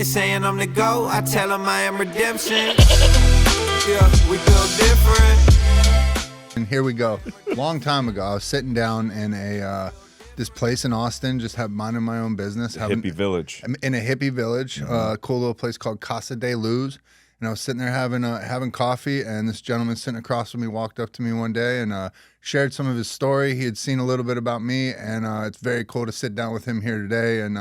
They saying I'm the GOAT, I tell them I am redemption. Yeah, we build different. And here we go. Long time ago, I was sitting down in a this place in Austin, just minding my own business. Hippie village. In a hippie village, cool little place called Casa de Luz. And I was sitting there having coffee, and this gentleman sitting across from me walked up to me one day and shared some of his story. He had seen a little bit about me, and it's very cool to sit down with him here today and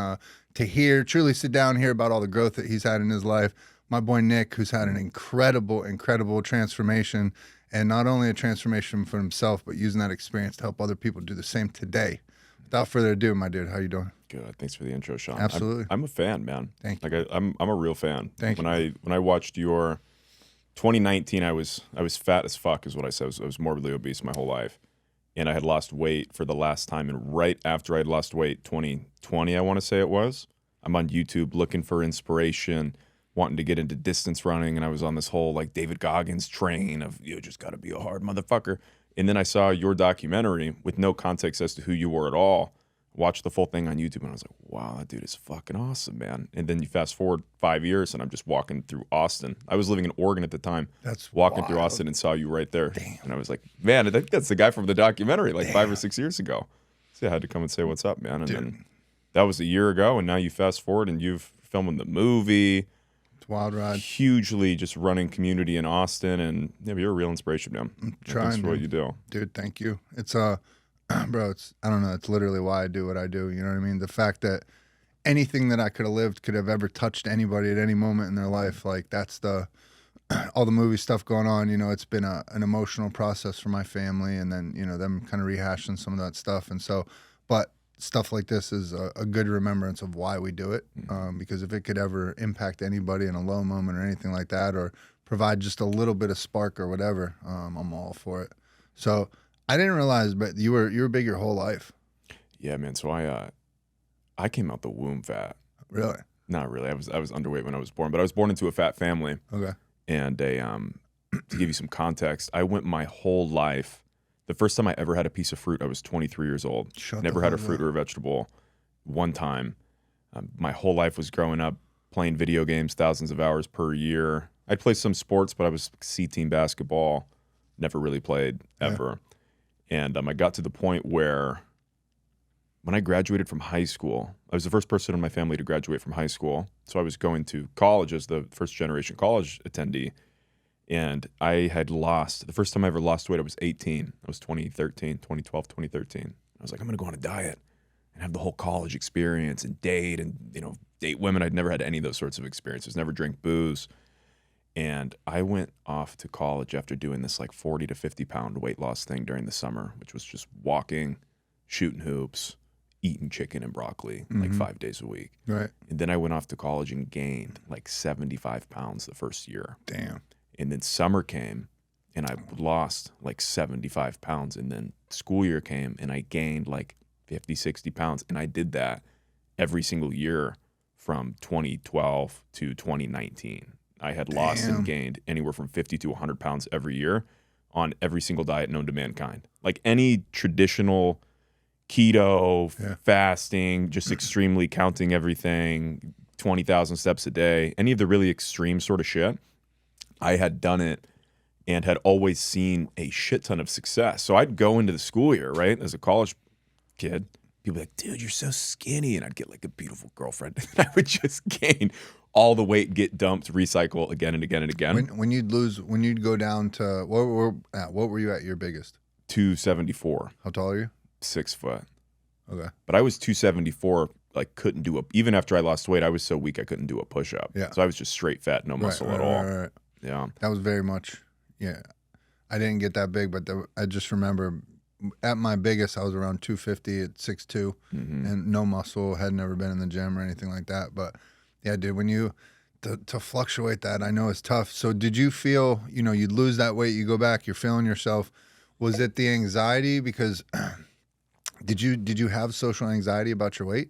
to truly sit down and hear about all the growth that he's had in his life. My boy Nick, who's had an incredible transformation, and not only a transformation for himself, but using that experience to help other people do the same today. Without further ado, my dude, how you doing? Good. Thanks for the intro, Sean. Absolutely. I'm a fan, man. Thank you. Like I'm a real fan. Thank you. When I watched your 2019, I was fat as fuck, is what I said. I was morbidly obese my whole life, and I had lost weight for the last time. And right after I'd lost weight, 2020, I want to say it was. I'm on YouTube looking for inspiration, wanting to get into distance running, and I was on this whole like David Goggins train of you just got to be a hard motherfucker. And then I saw your documentary with no context as to who you were at all. Watched the full thing on YouTube, and I was like, wow, that dude is fucking awesome, man. And then you fast forward 5 years, and I'm just walking through Austin. I was living in Oregon at the time. That's walking wild. through Austin and saw you right there. Damn. And I was like, man, I think that's the guy from the documentary like 5 or 6 years ago. So I had to come and say what's up, man. And then that was a year ago, and now you fast forward, and you've filming the movie. It's a wild ride. Hugely just running community in Austin, and yeah, you're a real inspiration, man. I'm trying, Thanks for what you do. Dude, thank you. It's bro, I don't know, it's literally why I do what I do, you know what I mean? The fact that anything that I could have lived could have ever touched anybody at any moment in their life, like that's all the movie stuff going on, you know, it's been an emotional process for my family, and then, you know, them kind of rehashing some of that stuff. And so, but stuff like this is a good remembrance of why we do it, because if it could ever impact anybody in a low moment or anything like that, or provide just a little bit of spark or whatever, I'm all for it. So I didn't realize, but you were big your whole life. Yeah, man. So I came out the womb fat. Really? Not really. I was underweight when I was born, but I was born into a fat family. Okay. And to give you some context, I went my whole life. The first time I ever had a piece of fruit, I was 23 years old. Never had a fruit or a vegetable one time. My whole life was growing up playing video games, thousands of hours per year. I'd play some sports, but I was C-team basketball. Never really played ever. Yeah. And I got to the point where when I graduated from high school, I was the first person in my family to graduate from high school. So I was going to college as the first generation college attendee. And I had lost, the first time I ever lost weight, I was 18. That was 2012, 2013. I was like, I'm going to go on a diet and have the whole college experience and date women. I'd never had any of those sorts of experiences, never drank booze. And I went off to college after doing this like 40 to 50 pound weight loss thing during the summer, which was just walking, shooting hoops, eating chicken and broccoli like 5 days a week. Right. And then I went off to college and gained like 75 pounds the first year. Damn. And then summer came and I lost like 75 pounds. And then school year came and I gained like 50, 60 pounds. And I did that every single year from 2012 to 2019. I had lost and gained anywhere from 50 to 100 pounds every year on every single diet known to mankind. Like any traditional keto, fasting, just extremely counting everything, 20,000 steps a day, any of the really extreme sort of shit, I had done it and had always seen a shit ton of success. So I'd go into the school year, right, as a college kid, people would be like, dude, you're so skinny. And I'd get like a beautiful girlfriend. And I would just gain all the weight, get dumped, recycle again and again and again. When you'd go down to, what were you at your biggest? 274. How tall are you? 6 foot. Okay. But I was 274, like couldn't do even after I lost weight, I was so weak I couldn't do a push-up. Yeah. So I was just straight fat, no muscle at all. Right. Yeah. That was very much, I didn't get that big, but I just remember at my biggest, I was around 250 at 6'2", and no muscle, had never been in the gym or anything like that. But yeah, dude, when to fluctuate that, I know it's tough. So did you feel, you'd lose that weight, you go back, you're feeling yourself. Was it the anxiety? Because did you have social anxiety about your weight?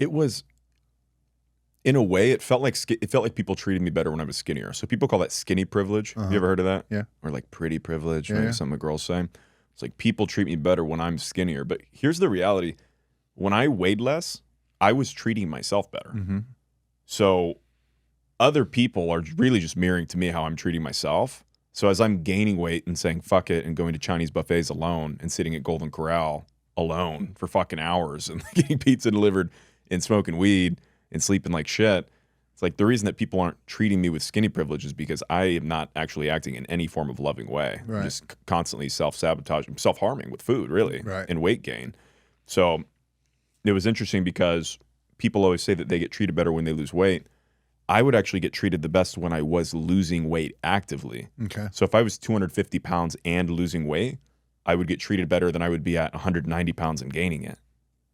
It was, in a way, it felt like people treated me better when I was skinnier. So people call that skinny privilege. Have you ever heard of that? Yeah. Or like pretty privilege, maybe some of the girls say. It's like people treat me better when I'm skinnier. But here's the reality. When I weighed less, I was treating myself better. So other people are really just mirroring to me how I'm treating myself. So as I'm gaining weight and saying fuck it and going to Chinese buffets alone and sitting at Golden Corral alone for fucking hours and getting pizza delivered and smoking weed and sleeping like shit, it's like the reason that people aren't treating me with skinny privilege is because I am not actually acting in any form of loving way. Right. I'm just constantly self-sabotaging, self-harming with food, really, Right. and weight gain. So it was interesting because people always say that they get treated better when they lose weight. I would actually get treated the best when I was losing weight actively. Okay. So if I was 250 pounds and losing weight, I would get treated better than I would be at 190 pounds and gaining it.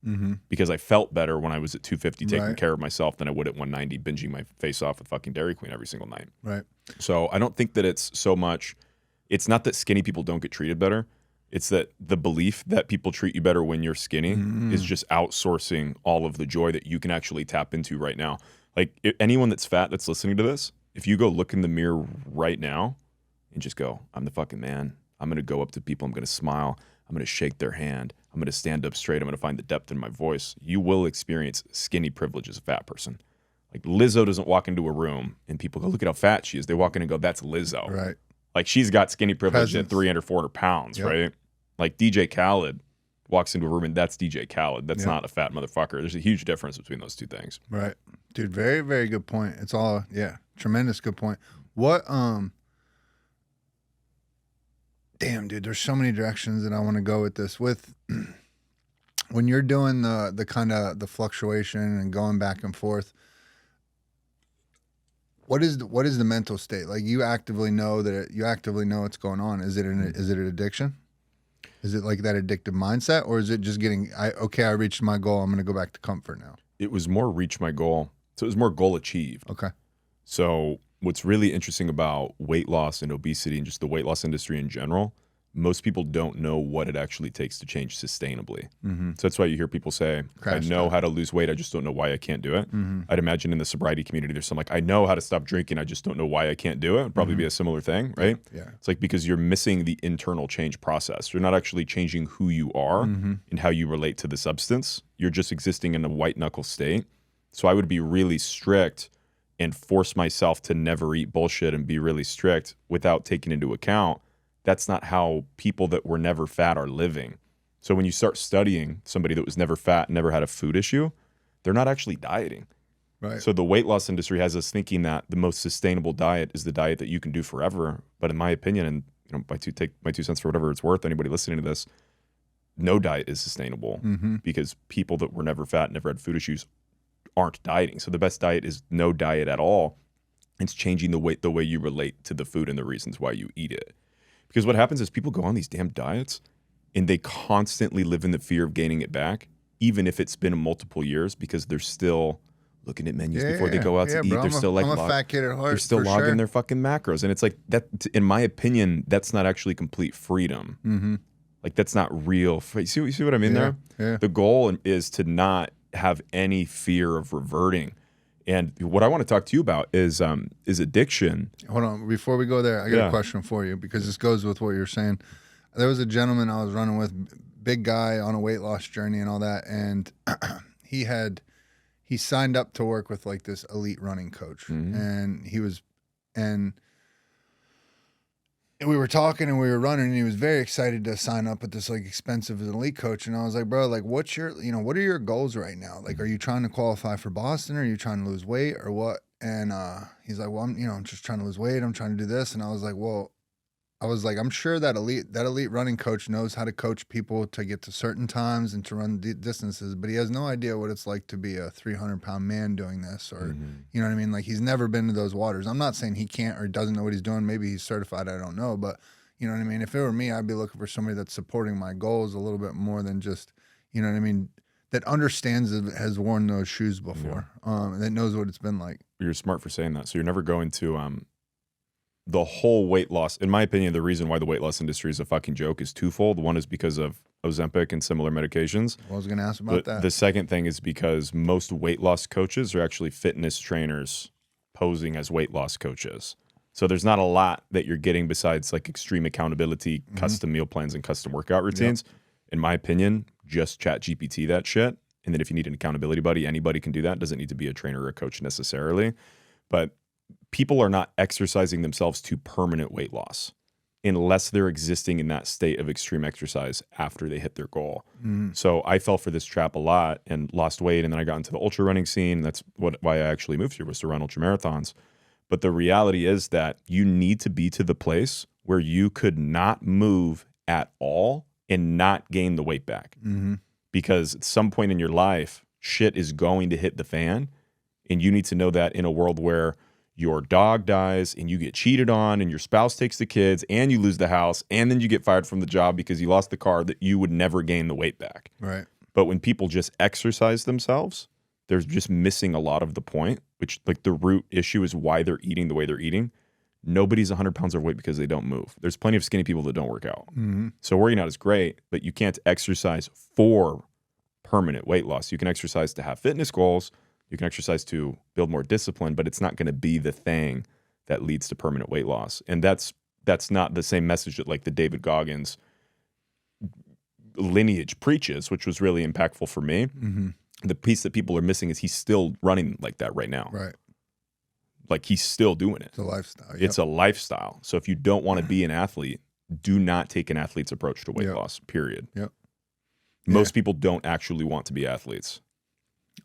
Mm-hmm. Because I felt better when I was at 250 taking Right. care of myself than I would at 190 binging my face off with fucking Dairy Queen every single night. Right. So I don't think that it's so much, it's not that skinny people don't get treated better. It's that the belief that people treat you better when you're skinny is just outsourcing all of the joy that you can actually tap into right now. Like anyone that's fat that's listening to this, if you go look in the mirror right now and just go, I'm the fucking man. I'm going to go up to people. I'm going to smile. I'm going to shake their hand. I'm going to stand up straight. I'm going to find the depth in my voice. You will experience skinny privilege as a fat person. Like Lizzo doesn't walk into a room and people go, look at how fat she is. They walk in and go, that's Lizzo. Right. Like she's got skinny privilege Presence. at 300, 400 pounds, Yep. right? Like DJ Khaled walks into a room and that's DJ Khaled. That's Yep. not a fat motherfucker. There's a huge difference between those two things. Right. Dude, very, very good point. It's all, yeah, tremendous good point. What, damn, dude, there's so many directions that I want to go with this. With, when you're doing the kind of the fluctuation and going back and forth, what is the mental state? Like you actively know you actively know what's going on. Is it an addiction? Is it like that addictive mindset, or is it just getting, I reached my goal. I'm going to go back to comfort now. It was more reach my goal. So it was more goal achieved. Okay. So what's really interesting about weight loss and obesity and just the weight loss industry in general, most people don't know what it actually takes to change sustainably. Mm-hmm. So that's why you hear people say, Crash I know diet. how to lose weight. I just don't know why I can't do it. Mm-hmm. I'd imagine in the sobriety community, there's some like, I know how to stop drinking. I just don't know why I can't do it. It'd probably be a similar thing, right? Yeah. It's like because you're missing the internal change process. You're not actually changing who you are and how you relate to the substance. You're just existing in a white knuckle state. So I would be really strict and force myself to never eat bullshit and be really strict without taking into account that's not how people that were never fat are living. So when you start studying somebody that was never fat, never had a food issue, they're not actually dieting. Right. So the weight loss industry has us thinking that the most sustainable diet is the diet that you can do forever. But in my opinion, and take my 2 cents for whatever it's worth, anybody listening to this, no diet is sustainable because people that were never fat, never had food issues aren't dieting. So the best diet is no diet at all. It's changing the way you relate to the food and the reasons why you eat it. Because what happens is people go on these damn diets and they constantly live in the fear of gaining it back, even if it's been multiple years, because they're still looking at menus before they go out to eat. Bro, They're still like, I'm a fat kid at heart. they're still for logging sure. their fucking macros. And it's like that, in my opinion, that's not actually complete freedom. Mm-hmm. Like that's not real. You see what I mean there? Yeah. The goal is to not have any fear of reverting. And what I want to talk to you about is addiction. Hold on. Before we go there, I got Yeah. a question for you because this goes with what you're saying. There was a gentleman I was running with, big guy on a weight loss journey and all that. And he signed up to work with like this elite running coach. And we were talking and we were running and he was very excited to sign up with this like expensive elite coach. And I was like, bro, like what are your goals right now? Like, are you trying to qualify for Boston or are you trying to lose weight or what? And he's like, well, I'm just trying to lose weight. I'm trying to do this. And I was like, I'm sure that elite running coach knows how to coach people to get to certain times and to run distances, but he has no idea what it's like to be a 300-pound man doing this, or you know what I mean? Like he's never been to those waters. I'm not saying he can't or doesn't know what he's doing. Maybe he's certified. I don't know, but you know what I mean? If it were me, I'd be looking for somebody that's supporting my goals a little bit more than just, you know what I mean? That understands it, has worn those shoes before, and that knows what it's been like. You're smart for saying that. So you're never going to the whole weight loss. In my opinion, the reason why the weight loss industry is a fucking joke is twofold. One is because of Ozempic and similar medications. I was going to ask about that. The second thing is because most weight loss coaches are actually fitness trainers posing as weight loss coaches. So there's not a lot that you're getting besides like extreme accountability, custom meal plans, and custom workout routines. In my opinion, just chat GPT that shit. And then if you need an accountability buddy, anybody can do that. Doesn't need to be a trainer or a coach necessarily. But people are not exercising themselves to permanent weight loss unless they're existing in that state of extreme exercise after they hit their goal. So I fell for this trap a lot and lost weight, and then I got into the ultra running scene. And that's why I actually moved here, was to run ultra marathons. But the reality is that you need to be to the place where you could not move at all and not gain the weight back. Because at some point in your life, shit is going to hit the fan, and you need to know that in a world where your dog dies and you get cheated on and your spouse takes the kids and you lose the house and then you get fired from the job because you lost the car, that you would never gain the weight back. Right. But when people just exercise themselves, they're just missing a lot of the point, which like the root issue is why they're eating the way they're eating. Nobody's 100 pounds overweight because they don't move. There's plenty of skinny people that don't work out. So working out is great, but you can't exercise for permanent weight loss. You can exercise to have fitness goals. You can exercise to build more discipline, but it's not going to be the thing that leads to permanent weight loss. And that's not the same message that like the David Goggins lineage preaches, which was really impactful for me. The piece that people are missing is he's still running like that right now. Right. Like he's still doing it. It's a lifestyle. It's a lifestyle. So if you don't want to be an athlete, do not take an athlete's approach to weight loss, period. Most people don't actually want to be athletes.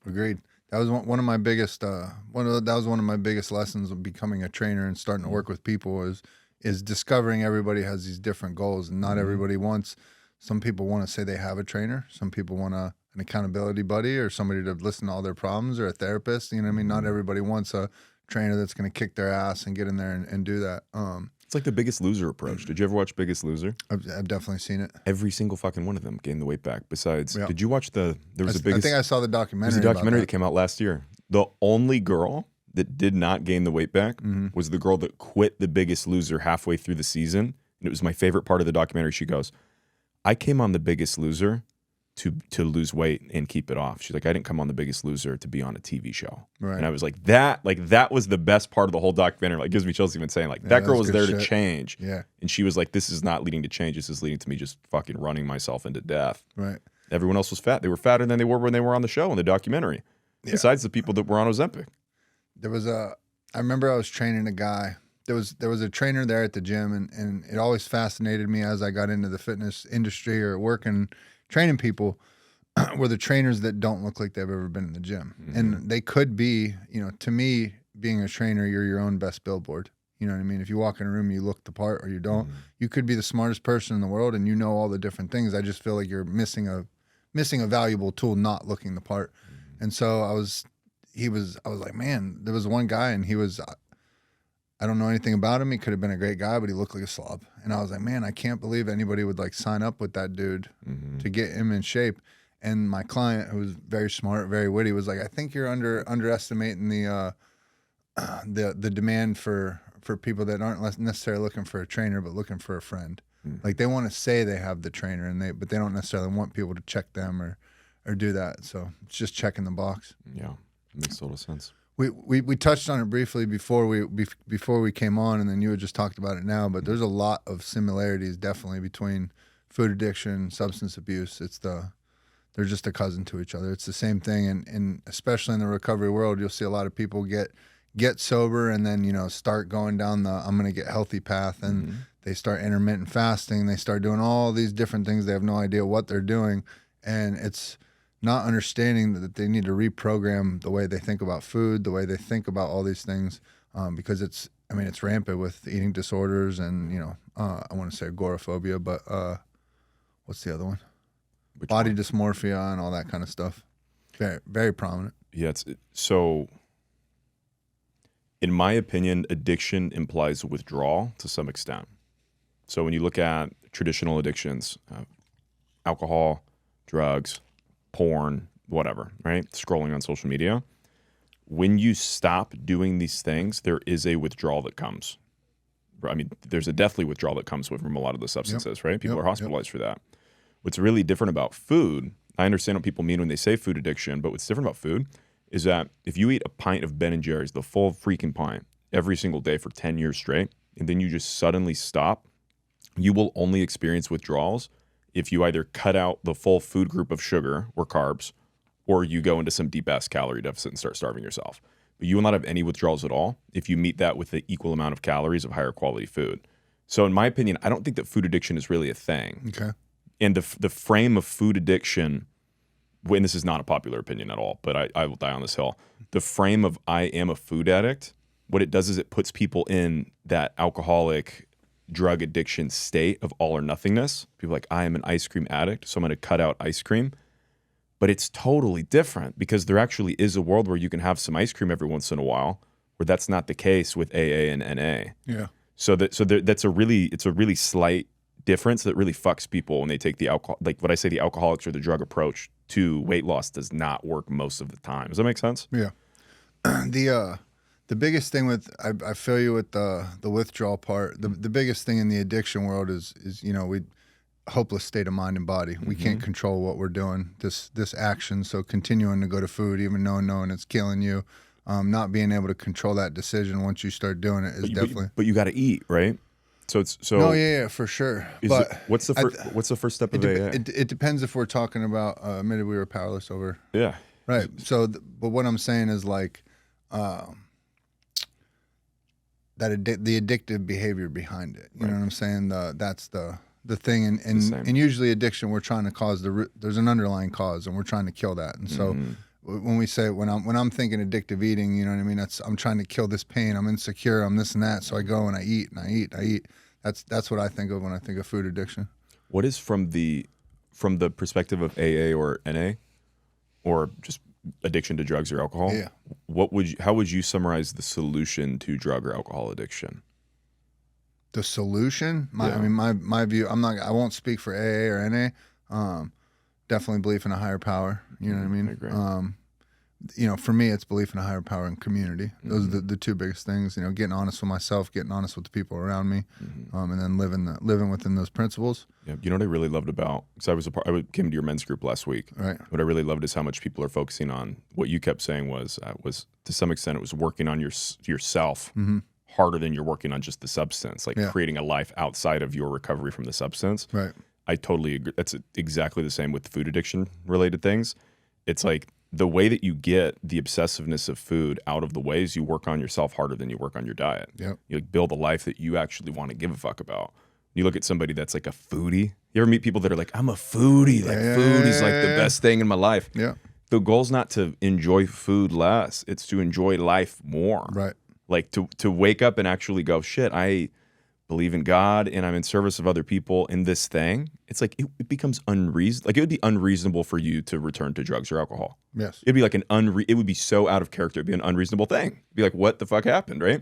Agreed. That was one of my biggest one of my biggest lessons of becoming a trainer and starting to work with people is discovering everybody has these different goals, and not everybody wants. Some people want to say they have a trainer. Some people want an accountability buddy or somebody to listen to all their problems, or a therapist. You know what I mean? Not everybody wants a trainer that's going to kick their ass and get in there and do that. It's like the Biggest Loser approach. Did you ever watch Biggest Loser? I've definitely seen it. Every single fucking one of them gained the weight back. Besides, did you watch I think I saw the documentary. There's a documentary that came out last year. The only girl that did not gain the weight back was the girl that quit The Biggest Loser halfway through the season. And it was my favorite part of the documentary. She goes, I came on The Biggest Loser to lose weight and keep it off. She's like, I didn't come on The Biggest Loser to be on a TV show. Right. And I was like, that was the best part of the whole documentary. Like, gives me chills even saying, like, that girl was there to change. Yeah. And she was like, this is not leading to change. This is leading to me just fucking running myself into death. Right. Everyone else was fat. They were fatter than they were when they were on the show in the documentary. Yeah. Besides the people that were on Ozempic. I remember I was training a guy. There was a trainer there at the gym, and it always fascinated me as I got into the fitness industry or working, training people, were the trainers that don't look like they've ever been in the gym. And they could be, to me, being a trainer, you're your own best billboard. You know what I mean? If you walk in a room, you look the part or you don't. You could be the smartest person in the world and you know all the different things. I just feel like you're missing a valuable tool, not looking the part. And so I was like, man, there was one guy and he was, I don't know anything about him. He could have been a great guy, but he looked like a slob. And I was like, man, I can't believe anybody would like sign up with that dude to get him in shape. And my client, who was very smart, very witty, was like, I think you're underestimating the demand for people that aren't necessarily looking for a trainer, but looking for a friend. Like they want to say they have the trainer, but they don't necessarily want people to check them or do that. So it's just checking the box. Yeah, it makes total sense. We touched on it briefly before we came on, and then you had just talked about it now. But there's a lot of similarities definitely between food addiction, substance abuse. They're just a cousin to each other. It's the same thing, and especially in the recovery world, you'll see a lot of people get sober and then start going down the I'm going to get healthy path, and they start intermittent fasting. They start doing all these different things. They have no idea what they're doing, and it's not understanding that they need to reprogram the way they think about food, the way they think about all these things, because it's rampant with eating disorders and I want to say agoraphobia, but what's the other one? Body dysmorphia and all that kind of stuff. Very, very prominent. Yeah, so in my opinion, addiction implies withdrawal to some extent. So when you look at traditional addictions, alcohol, drugs, porn, whatever, right? Scrolling on social media. When you stop doing these things, there is a withdrawal that comes. I mean, there's a deathly withdrawal that comes from a lot of the substances, right? People are hospitalized for that. What's really different about food, I understand what people mean when they say food addiction, but what's different about food is that if you eat a pint of Ben & Jerry's, the full freaking pint, every single day for 10 years straight, and then you just suddenly stop, you will only experience withdrawals if you either cut out the full food group of sugar or carbs, or you go into some deep-ass calorie deficit and start starving yourself. but you will not have any withdrawals at all if you meet that with the equal amount of calories of higher quality food. So in my opinion, I don't think that food addiction is really a thing. Okay. And the frame of food addiction, when this is not a popular opinion at all, but I will die on this hill. The frame of I am a food addict, what it does is it puts people in that alcoholic drug addiction state of all or nothingness. People are like, I am an ice cream addict, so I'm going to cut out ice cream. But it's totally different because there actually is a world where you can have some ice cream every once in a while, where that's not the case with AA and NA. Yeah. It's a really slight difference that really fucks people when they take the alcohol, like what I say, the alcoholics or the drug approach to weight loss does not work most of the time. Does that make sense? Yeah. The biggest thing with I feel you with the withdrawal part. The biggest thing in the addiction world is we hopeless state of mind and body. We can't control what we're doing. This action. So continuing to go to food, even knowing it's killing you, not being able to control that decision once you start doing it is definitely. But you got to eat, right? So it's so. No, yeah, for sure. But what's the first step of AA? It depends if we're talking about. Admitted we were powerless over. Yeah. Right. So, but what I'm saying is like. The addictive behavior behind it. You know what I'm saying? That's the thing. And usually addiction, we're trying to cause there's an underlying cause and we're trying to kill that. And so when we say, when I'm thinking addictive eating, you know what I mean? I'm trying to kill this pain. I'm insecure. I'm this and that. So I go and I eat and I eat and I eat. That's what I think of when I think of food addiction. What is from the perspective of AA or NA or just addiction to drugs or alcohol? Yeah. How would you summarize the solution to drug or alcohol addiction? The solution? My view, I won't speak for AA or NA. Definitely belief in a higher power. You know what I mean? I agree. For me, it's belief in a higher power and community. Those are the two biggest things. Getting honest with myself, getting honest with the people around me, and then living within those principles. Yeah. You know what I really loved about? Because I came to your men's group last week. Right. What I really loved is how much people are focusing on what you kept saying was to some extent it was working on yourself harder than you're working on just the substance, like creating a life outside of your recovery from the substance. Right. I totally agree. That's exactly the same with food addiction related things. It's like the way that you get the obsessiveness of food out of the way is you work on yourself harder than you work on your diet. Yep. You build a life that you actually want to give a fuck about. You look at somebody that's like a foodie. You ever meet people that are like, I'm a foodie. Like food is like the best thing in my life. Yeah. The goal's not to enjoy food less. It's to enjoy life more. Right. Like to wake up and actually go, shit, I believe in God and I'm in service of other people in this thing. It's like it becomes unreasonable. Like it would be unreasonable for you to return to drugs or alcohol. Yes. It'd be like it would be so out of character. It'd be an unreasonable thing. It'd be like, what the fuck happened, right?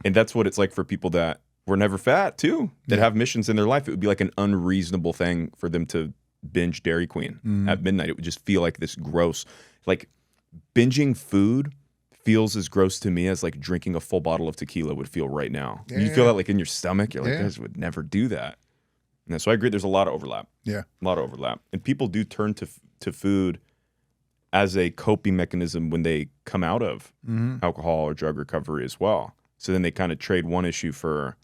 And that's what it's like for people that were never fat too, that have missions in their life. It would be like an unreasonable thing for them to binge Dairy Queen at midnight. It would just feel like this gross, like binging food feels as gross to me as like drinking a full bottle of tequila would feel right now. You feel that like in your stomach. You're like, guys would never do that. And so I agree. There's a lot of overlap. Yeah. A lot of overlap. And people do turn to food as a coping mechanism when they come out of alcohol or drug recovery as well. So then they kind of trade one issue for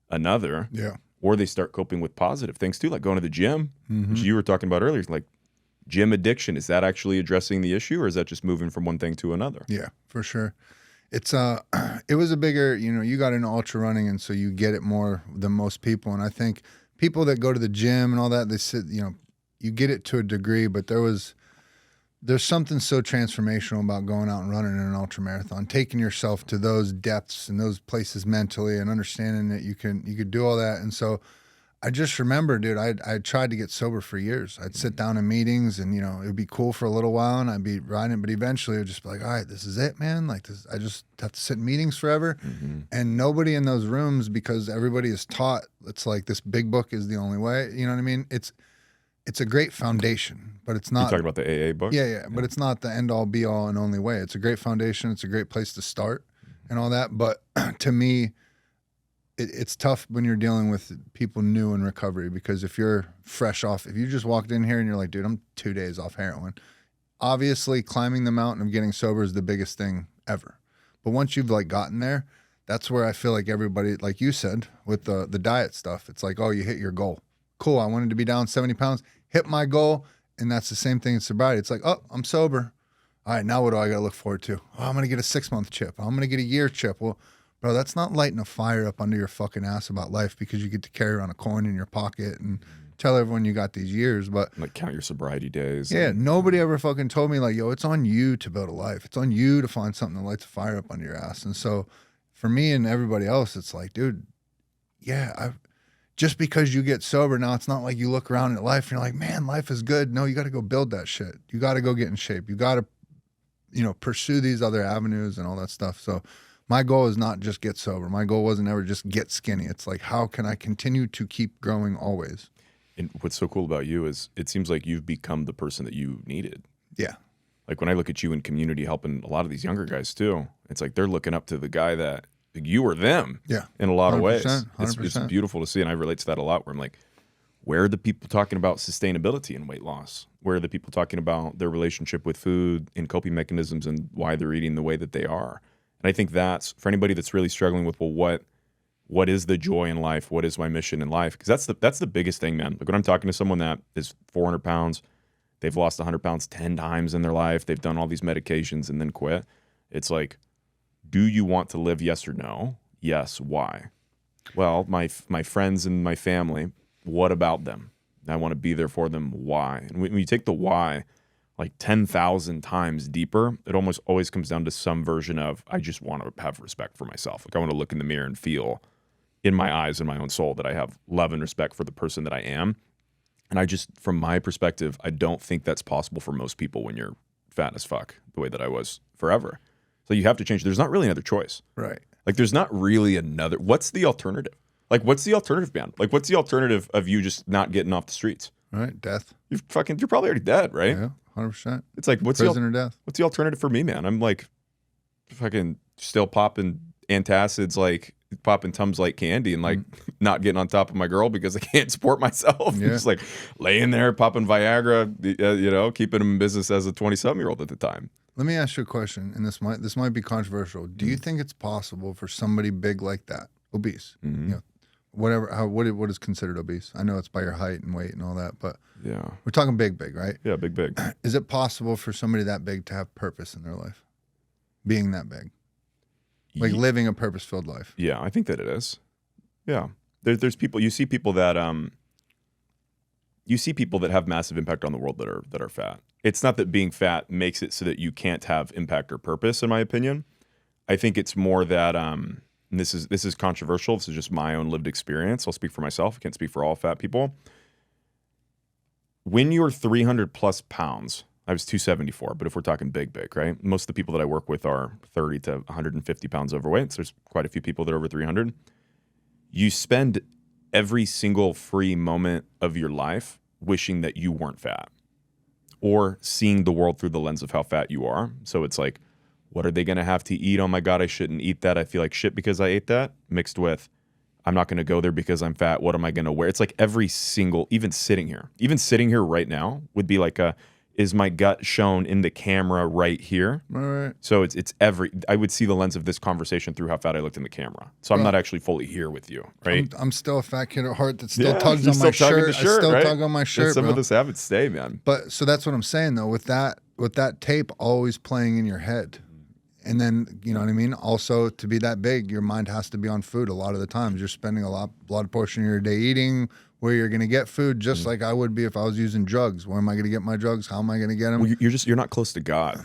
another. Yeah. Or they start coping with positive things too, like going to the gym, which you were talking about earlier. Like gym addiction, is that actually addressing the issue or is that just moving from one thing to another? Yeah, for sure. It's it was a bigger, you got into ultra running and so you get it more than most people. And I think people that go to the gym and all that, they sit, you get it to a degree, but there's something so transformational about going out and running in an ultra marathon, taking yourself to those depths and those places mentally and understanding that you could do all that. And so I just remember, dude, I tried to get sober for years. I'd sit down in meetings and, it would be cool for a little while and I'd be riding, but eventually it would just be like, all right, this is it, man. Like this, I just have to sit in meetings forever. And nobody in those rooms, because everybody is taught, it's like this big book is the only way. You know what I mean? It's a great foundation, but it's not. You talking about the AA book? Yeah. But it's not the end all be all and only way. It's a great foundation. It's a great place to start and all that. But to me, it's tough when you're dealing with people new in recovery, because if you're fresh off, if you just walked in here and you're like, dude, I'm 2 days off heroin, obviously climbing the mountain of getting sober is the biggest thing ever. But once you've like gotten there, that's where I feel like everybody, like you said, with the diet stuff, it's like, oh, you hit your goal. Cool. I wanted to be down 70 pounds, hit my goal. And that's the same thing in sobriety. It's like, oh, I'm sober. all right, now what do I got to look forward to? Oh, I'm going to get a 6-month chip. I'm going to get a year chip. Well, bro, that's not lighting a fire up under your fucking ass about life because you get to carry around a coin in your pocket and tell everyone you got these years. But like count your sobriety days. Yeah, nobody ever fucking told me like, yo, it's on you to build a life. It's on you to find something that lights a fire up under your ass. And so for me and everybody else, it's like, dude, yeah, just because you get sober now, it's not like you look around at life and you're like, man, life is good. No, you got to go build that shit. You got to go get in shape. You got to, pursue these other avenues and all that stuff. So my goal is not just get sober. My goal wasn't ever just get skinny. It's like, how can I continue to keep growing always? And what's so cool about you is it seems like you've become the person that you needed. Yeah. Like when I look at you in community helping a lot of these younger guys too, it's like they're looking up to the guy that you were them. Yeah. In a lot of ways. 100%. It's beautiful to see. And I relate to that a lot where I'm like, where are the people talking about sustainability and weight loss? Where are the people talking about their relationship with food and coping mechanisms and why they're eating the way that they are? And I think that's for anybody that's really struggling with, well, what is the joy in life? What is my mission in life? Because that's the biggest thing, man. Like when I'm talking to someone that is 400 pounds, they've lost 100 pounds 10 times in their life, they've done all these medications and then quit. It's like, do you want to live? Yes or no? Yes. Why? Well, my friends and my family, what about them? I want to be there for them. Why? And when you take the why like 10,000 times deeper, it almost always comes down to some version of, I just want to have respect for myself. Like I want to look in the mirror and feel in my eyes and my own soul that I have love and respect for the person that I am. And I just, from my perspective, I don't think that's possible for most people when you're fat as fuck the way that I was forever. So you have to change. There's not really another choice. Right. Like there's not really another, what's the alternative? Like what's the alternative, man? Like what's the alternative of you just not getting off the streets? Right. Death. You're probably already dead, right? Yeah. 100%. It's like, what's death? What's the alternative for me, man? I'm like fucking still popping antacids, like popping Tums like candy and like not getting on top of my girl because I can't support myself. Yeah. Just like laying there, popping Viagra, keeping him in business as a 20-something-year-old at the time. Let me ask you a question, and this might be controversial. Do you think it's possible for somebody big like that, obese, what is considered obese? I know it's by your height and weight and all that, but yeah, we're talking big, right? Yeah, big. Is it possible for somebody that big to have purpose in their life, being that big, like living a purpose-filled life? Yeah, I think that it is. Yeah, there's people. You see people that have massive impact on the world that are fat. It's not that being fat makes it so that you can't have impact or purpose, in my opinion. I think it's more that and this is controversial. This is just my own lived experience. I'll speak for myself. I can't speak for all fat people. When you're 300 plus pounds, I was 274, but if we're talking big, right? Most of the people that I work with are 30 to 150 pounds overweight. So there's quite a few people that are over 300. You spend every single free moment of your life wishing that you weren't fat or seeing the world through the lens of how fat you are. So it's like, what are they going to have to eat? Oh my God, I shouldn't eat that. I feel like shit because I ate that. Mixed with, I'm not going to go there because I'm fat. What am I going to wear? It's like every single, even sitting here right now would be like is my gut shown in the camera right here? Right. So I would see the lens of this conversation through how fat I looked in the camera. So I'm not actually fully here with you, right? I'm still a fat kid at heart that still tugs on my shirt. I still tug on my shirt, some of this habits stay, man. But so that's what I'm saying though, with that tape always playing in your head. And then, you know what I mean? Also, to be that big, your mind has to be on food a lot of the times. You're spending a lot portion of your day eating, where you're going to get food, just like I would be if I was using drugs. Where am I going to get my drugs? How am I going to get them? Well, you're not close to God.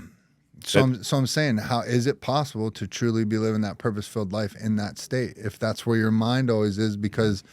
So I'm saying, how is it possible to truly be living that purpose-filled life in that state? If that's where your mind always is, because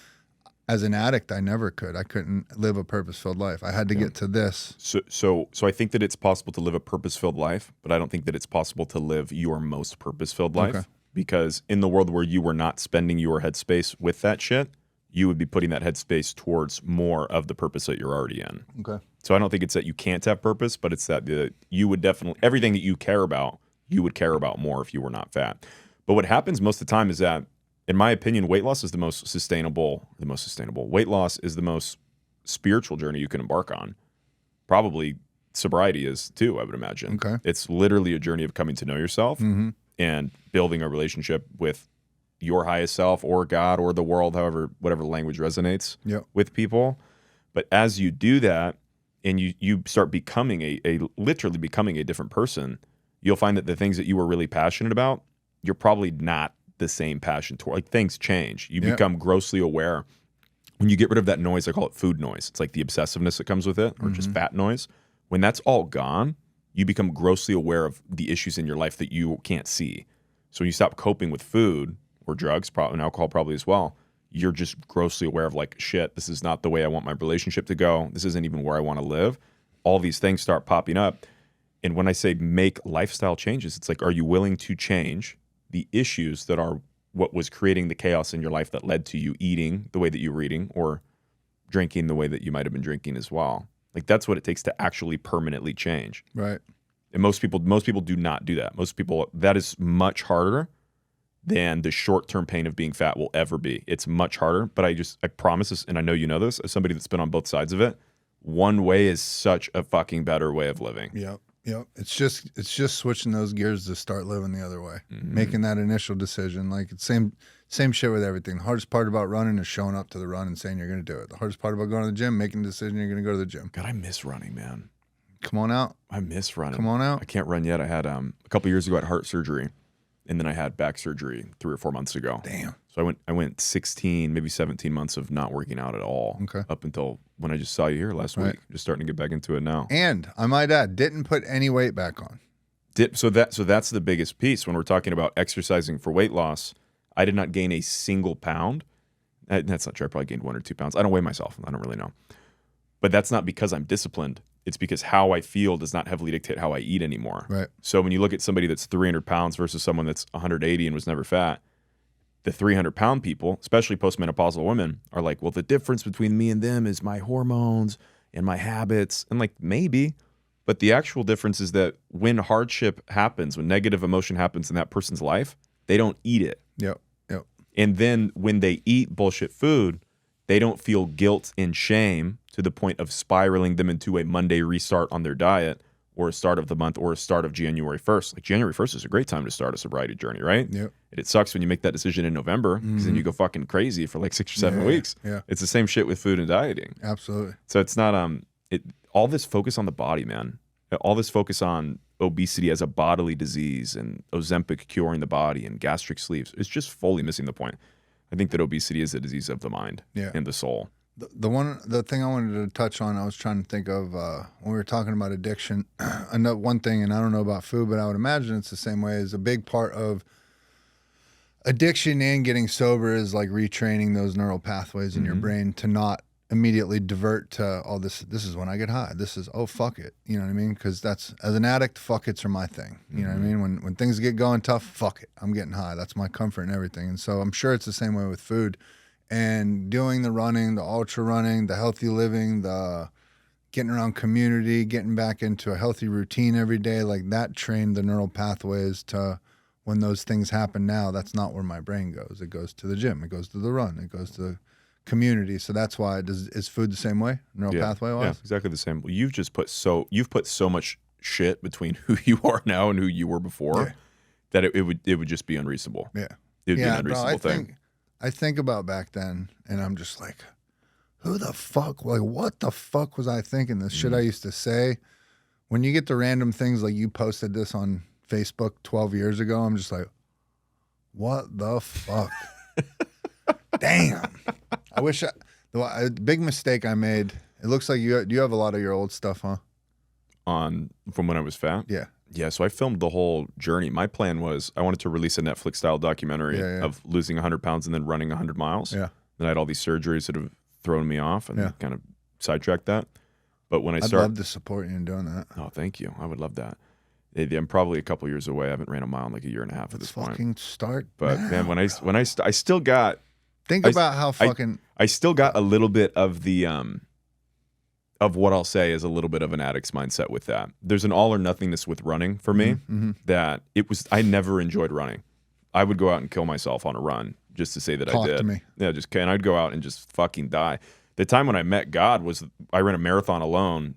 as an addict, I never could. I couldn't live a purpose-filled life. I had to get to this. So I think that it's possible to live a purpose-filled life, but I don't think that it's possible to live your most purpose-filled life. Okay. Because in the world where you were not spending your headspace with that shit, you would be putting that headspace towards more of the purpose that you're already in. Okay. So I don't think it's that you can't have purpose, but it's that you would definitely, everything that you care about, you would care about more if you were not fat. But what happens most of the time is that, in my opinion, weight loss is the most sustainable. Weight loss is the most spiritual journey you can embark on. Probably sobriety is too, I would imagine. Okay. It's literally a journey of coming to know yourself and building a relationship with your highest self or God or the world, whatever language resonates with people. But as you do that, and you start becoming literally becoming a different person, you'll find that the things that you were really passionate about, you're probably not the same passion toward. Like, things change. You become grossly aware. When you get rid of that noise, I call it food noise. It's like the obsessiveness that comes with it, or just fat noise. When that's all gone, you become grossly aware of the issues in your life that you can't see. So when you stop coping with food or drugs, and alcohol probably as well, you're just grossly aware of, like, shit, this is not the way I want my relationship to go. This isn't even where I want to live. All these things start popping up. And when I say make lifestyle changes, it's like, are you willing to change the issues that are what was creating the chaos in your life that led to you eating the way that you were eating, or drinking the way that you might have been drinking as well? Like, that's what it takes to actually permanently change. Right. And most people do not do that. Most people, that is much harder than the short-term pain of being fat will ever be. It's much harder, but I promise this, and I know you know this, as somebody that's been on both sides of it, one way is such a fucking better way of living. Yep. It's just switching those gears to start living the other way. Making that initial decision. Like, it's same shit with everything. The hardest part about running is showing up to the run and saying you're going to do it. The hardest part about going to the gym, making the decision you're going to go to the gym. God, I miss running, man. Come on out. I miss running. Come on out. I can't run yet. I had a couple years ago I had heart surgery, and then I had back surgery 3 or 4 months ago. Damn. So I went 16, maybe 17 months of not working out at all. Okay. Up until when I just saw you here last week. Just starting to get back into it now. And I might add, didn't put any weight back on. So that's the biggest piece when we're talking about exercising for weight loss. I did not gain a single pound. That's not true. I probably gained 1 or 2 pounds. I don't weigh myself. I don't really know. But that's not because I'm disciplined. It's because how I feel does not heavily dictate how I eat anymore. Right. So when you look at somebody that's 300 pounds versus someone that's 180 and was never fat, the 300-pound people, especially postmenopausal women, are like, well, the difference between me and them is my hormones and my habits. And, like, maybe, but the actual difference is that when hardship happens, when negative emotion happens in that person's life, they don't eat it. Yep. And then when they eat bullshit food, they don't feel guilt and shame to the point of spiraling them into a Monday restart on their diet, or a start of the month, or a start of January 1st. Like, January 1st is a great time to start a sobriety journey, right? Yep. And it sucks when you make that decision in November, because then you go fucking crazy for like 6 or 7 weeks. Yeah. It's the same shit with food and dieting. Absolutely. So it's not all this focus on the body, man. All this focus on obesity as a bodily disease and Ozempic curing the body and gastric sleeves, it's just fully missing the point. I think that obesity is a disease of the mind and the soul. The thing I wanted to touch on, I was trying to think of when we were talking about addiction. Another one thing, and I don't know about food, but I would imagine it's the same way, is a big part of addiction and getting sober is like retraining those neural pathways in your brain to not immediately divert to, oh, this is when I get high. This is, oh, fuck it. You know what I mean? Because that's, as an addict, fuck it's are my thing. You know what I mean? When things get going tough, fuck it. I'm getting high. That's my comfort and everything. And so I'm sure it's the same way with food. And doing the running, the ultra running, the healthy living, the getting around community, getting back into a healthy routine every day, like that trained the neural pathways to when those things happen now, that's not where my brain goes. It goes to the gym. It goes to the run. It goes to the community. So that's why is food the same way, neural pathway wise? Yeah, exactly the same. Well, you've put so much shit between who you are now and who you were before that it would just be unreasonable. Yeah. It would be an unreasonable thing. I think about back then, and I'm just like, who the fuck, like, what the fuck was I thinking? This shit I used to say. When you get the random things, like you posted this on Facebook 12 years ago, I'm just like, what the fuck? Damn. I wish the big mistake I made, it looks like you have a lot of your old stuff, huh? From when I was fat? Yeah. Yeah, so I filmed the whole journey. My plan was I wanted to release a Netflix-style documentary of losing 100 pounds and then running 100 miles. Yeah. Then I had all these surgeries that have thrown me off and kind of sidetracked that. But when I'd love to support you in doing that. Oh, thank you. I would love that. I'm probably a couple years away. I haven't ran a mile in like a year and a half at this point. Fucking start. But now. man, I still got. Think about how fucking. I still got a little bit of the of what I'll say is a little bit of an addict's mindset with that. There's an all or nothingness with running for me that I never enjoyed running. I would go out and kill myself on a run just to say that I did. To me. Yeah, and I'd go out and just fucking die. The time when I met God was I ran a marathon alone,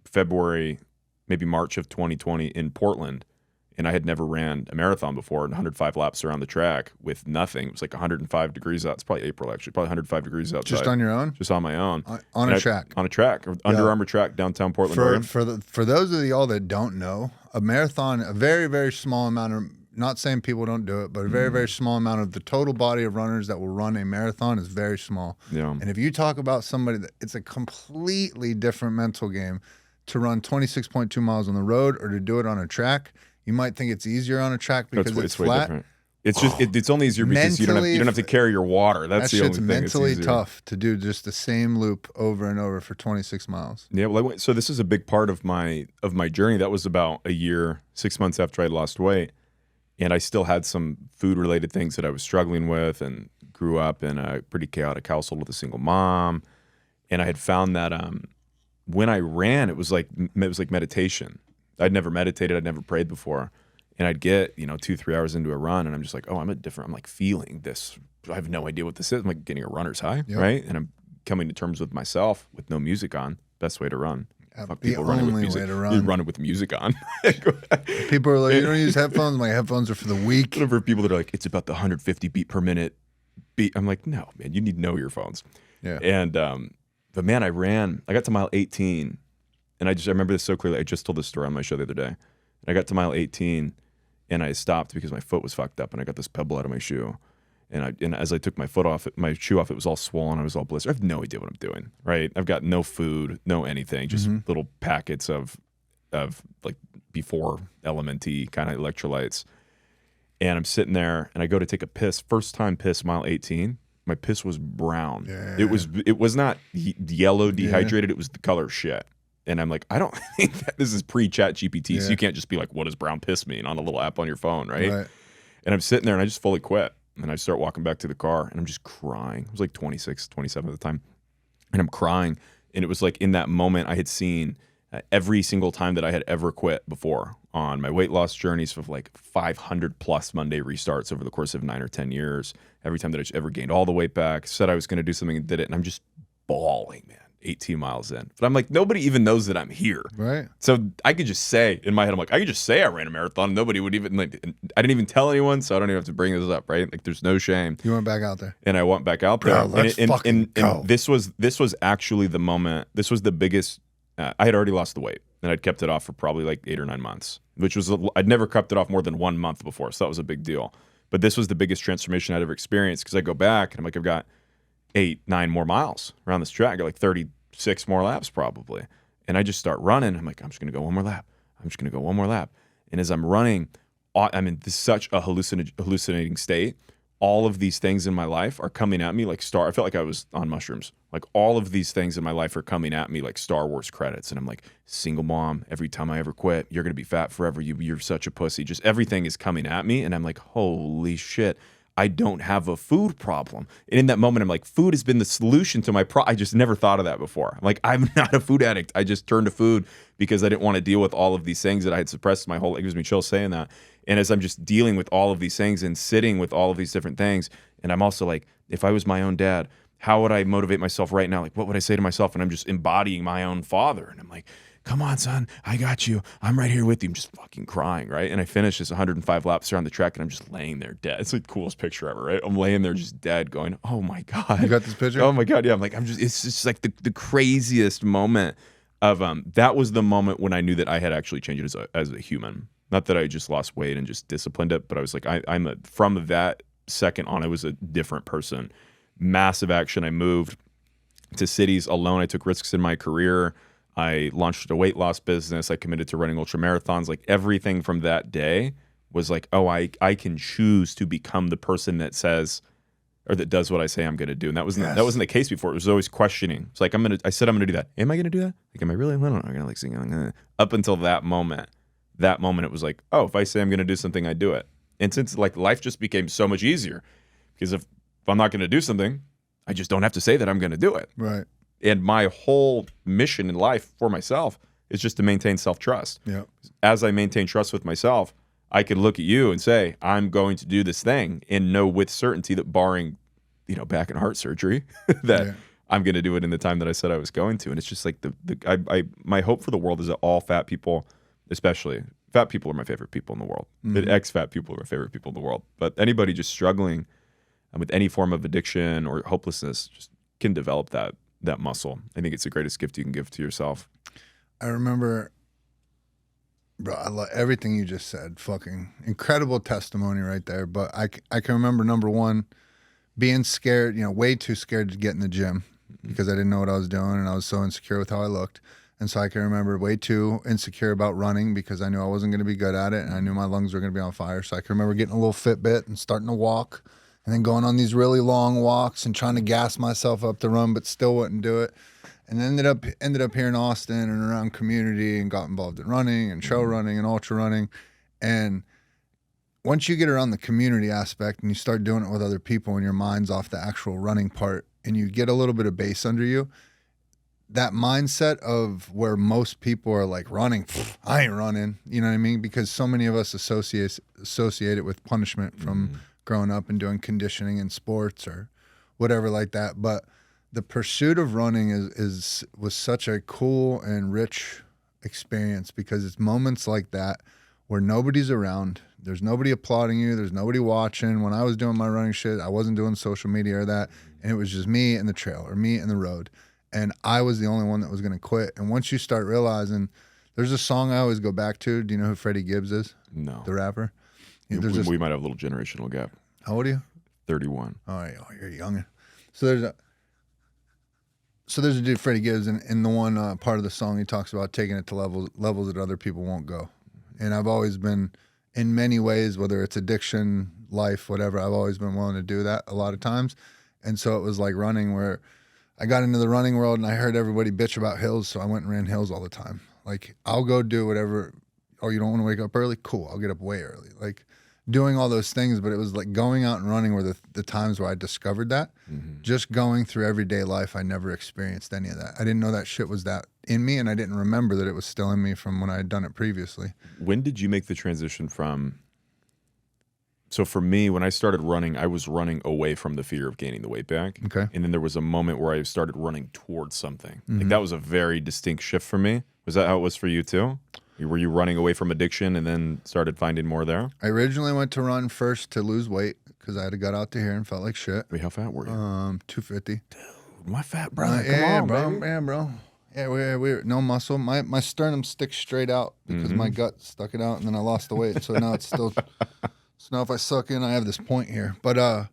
February, maybe March of 2020 in Portland, and I had never ran a marathon before, and 105 laps around the track with nothing. It was like 105 degrees out. It's probably April, actually. Probably 105 degrees outside. Just on your own? Just on my own. On a track? On a track. Under Armour track, downtown Portland, Oregon. For those of y'all that don't know, a marathon, a very, very small amount of, not saying people don't do it, but a very, very small amount of the total body of runners that will run a marathon is very small. Yeah. And if you talk about somebody that, it's a completely different mental game to run 26.2 miles on the road or to do it on a track. You might think it's easier on a track because it's flat. Way different. It's just it's only easier because you don't have to carry your water. That's the only thing. It's mentally tough to do just the same loop over and over for 26 miles. Yeah, well, so this is a big part of my journey. That was about a year, 6 months after I lost weight, and I still had some food related things that I was struggling with, and grew up in a pretty chaotic household with a single mom, and I had found that when I ran, it was like meditation. I'd never meditated. I'd never prayed before. And I'd get, 2-3 hours into a run and I'm just like, oh, I'm like feeling this. I have no idea what this is. I'm like getting a runner's high, right? And I'm coming to terms with myself with no music on. Best way to run. Fuck the people running with only music. way to run. You run it with music on. People are like, you don't use headphones? My headphones are for the weak. For people that are like, it's about the 150 beat per minute beat. I'm like, no, man, you need to know your phones. Yeah. And, but man, I got to mile 18. And I remember this so clearly. I just told this story on my show the other day. And I got to mile 18 and I stopped because my foot was fucked up and I got this pebble out of my shoe. And as I took my shoe off, it was all swollen. I was all blistered. I have no idea what I'm doing, right? I've got no food, no anything, just little packets of like before LMNT kind of electrolytes. And I'm sitting there and I go to take a piss. First time piss, mile 18. My piss was brown. Yeah. It was not yellow dehydrated. It was the color shit. And I'm like, I don't think that this is pre-chat GPT, so you can't just be like, what does brown piss mean on a little app on your phone, right? And I'm sitting there and I just fully quit. And I start walking back to the car and I'm just crying. I was like 26, 27 at the time. And I'm crying. And it was like in that moment I had seen every single time that I had ever quit before on my weight loss journeys of like 500 plus Monday restarts over the course of 9 or 10 years. Every time that I ever gained all the weight back, said I was going to do something and did it. And I'm just bawling, man. 18 miles in. But I'm like, nobody even knows that I'm here. Right. So I could just say, in my head, I'm like, I could just say I ran a marathon. Nobody would even, like, I didn't even tell anyone, so I don't even have to bring this up, right? Like, there's no shame. You went back out there. And I went back out there. Bro, let's fucking go. And this was actually the moment, this was the biggest, I had already lost the weight. And I'd kept it off for probably like 8 or 9 months, which was, I'd never kept it off more than 1 month before. So that was a big deal. But this was the biggest transformation I'd ever experienced because I go back and I'm like, I've got 8-9 more miles around this track. I got like 36 more laps probably. And I just start running. I'm like, I'm just going to go one more lap. I'm just going to go one more lap. And as I'm running, I'm in such a hallucinating state. All of these things in my life are coming at me like I felt like I was on mushrooms. Like all of these things in my life are coming at me like Star Wars credits. And I'm like, single mom, every time I ever quit, you're going to be fat forever. You're such a pussy. Just everything is coming at me. And I'm like, holy shit. I don't have a food problem. And in that moment, I'm like, food has been the solution to my I just never thought of that before. I'm like, I'm not a food addict. I just turned to food because I didn't want to deal with all of these things that I had suppressed my whole, it gives me chills saying that. And as I'm just dealing with all of these things and sitting with all of these different things, and I'm also like, if I was my own dad, how would I motivate myself right now? Like, what would I say to myself? And I'm just embodying my own father. And I'm like, come on, son, I got you. I'm right here with you. I'm just fucking crying, right? And I finish this 105 laps around the track, and I'm just laying there dead. It's like the coolest picture ever, right? I'm laying there just dead going, oh my God. You got this picture? Oh my God, yeah. I'm like, it's just like the craziest moment of, that was the moment when I knew that I had actually changed as a human. Not that I just lost weight and just disciplined it, but I was like, from that second on, I was a different person. Massive action. I moved to cities alone. I took risks in my career. I launched a weight loss business. I committed to running ultra marathons. Like everything from that day was like, oh, I can choose to become the person that says or that does what I say I'm going to do. And that wasn't the case before. It was always questioning. It's like I said I'm going to do that. Am I going to do that? Like, am I really? I don't know. I'm going to like sing. Up until that moment, it was like, oh, if I say I'm going to do something, I do it. And since like life just became so much easier because if I'm not going to do something, I just don't have to say that I'm going to do it. Right. And my whole mission in life for myself is just to maintain self-trust. Yeah. As I maintain trust with myself, I could look at you and say, I'm going to do this thing and know with certainty that barring, back and heart surgery, that I'm going to do it in the time that I said I was going to. And it's just like my hope for the world is that all fat people, especially fat people are my favorite people in the world. Ex-fat people are my favorite people in the world. But anybody just struggling with any form of addiction or hopelessness just can develop that muscle. I think it's the greatest gift you can give to yourself. I remember, bro, I love everything you just said. Fucking incredible testimony right there. But I can remember, number one, being scared, way too scared to get in the gym because I didn't know what I was doing and I was so insecure with how I looked. And so I can remember way too insecure about running because I knew I wasn't going to be good at it and I knew my lungs were going to be on fire. So I can remember getting a little Fitbit and starting to walk and then going on these really long walks and trying to gas myself up to run, but still wouldn't do it. And ended up here in Austin and around community and got involved in running and trail running and ultra running. And once you get around the community aspect and you start doing it with other people and your mind's off the actual running part and you get a little bit of base under you, that mindset of where most people are like running, I ain't running, you know what I mean? Because so many of us associate it with punishment from growing up and doing conditioning in sports or whatever like that. But the pursuit of running was such a cool and rich experience because it's moments like that where nobody's around. There's nobody applauding you. There's nobody watching. When I was doing my running shit, I wasn't doing social media or that. And it was just me and the trail or me and the road. And I was the only one that was going to quit. And once you start realizing, there's a song I always go back to. Do you know who Freddie Gibbs is? No. The rapper? We might have a little generational gap. How old are you? 31. Oh, you're young. So there's a dude, Freddie Gibbs, and in the one part of the song, he talks about taking it to levels that other people won't go. And I've always been, in many ways, whether it's addiction, life, whatever, I've always been willing to do that a lot of times. And so it was like running where I got into the running world and I heard everybody bitch about hills, so I went and ran hills all the time. Like, I'll go do whatever. Oh, you don't want to wake up early? Cool, I'll get up way early. Like, doing all those things, but it was like going out and running were the times where I discovered that. Just going through everyday life, I never experienced any of that. I didn't know that shit was that in me, and I didn't remember that it was still in me from when I had done it previously. When did you make the transition from... So for me, when I started running, I was running away from the fear of gaining the weight back. Okay. And then there was a moment where I started running towards something. Like, that was a very distinct shift for me. Was that how it was for you too? Were you running away from addiction and then started finding more there? I originally went to run first to lose weight because I had got out to here and felt like shit. Wait, how fat were you? 250. Dude, my fat brother. Come yeah, on, bro. baby. Yeah, bro. Yeah, we're no muscle. My sternum sticks straight out because my gut stuck it out, and then I lost the weight. So now it's still. So now if I suck in, I have this point here. But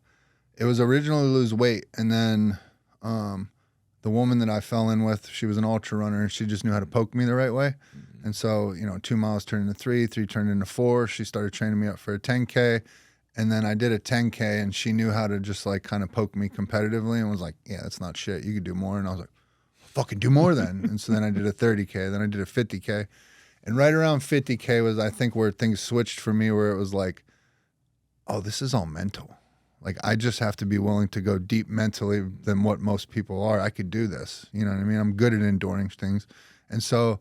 it was originally to lose weight, and then the woman that I fell in with, she was an ultra runner, and she just knew how to poke me the right way. And so, 2 miles turned into 3 turned into 4. She started training me up for a 10K. And then I did a 10K, and she knew how to just like kind of poke me competitively and was like, yeah, that's not shit. You could do more. And I was like, fucking do more then. And so then I did a 30K. Then I did a 50K. And right around 50K was, I think, where things switched for me, where it was like, oh, this is all mental. Like, I just have to be willing to go deep mentally than what most people are. I could do this. You know what I mean? I'm good at enduring things. And so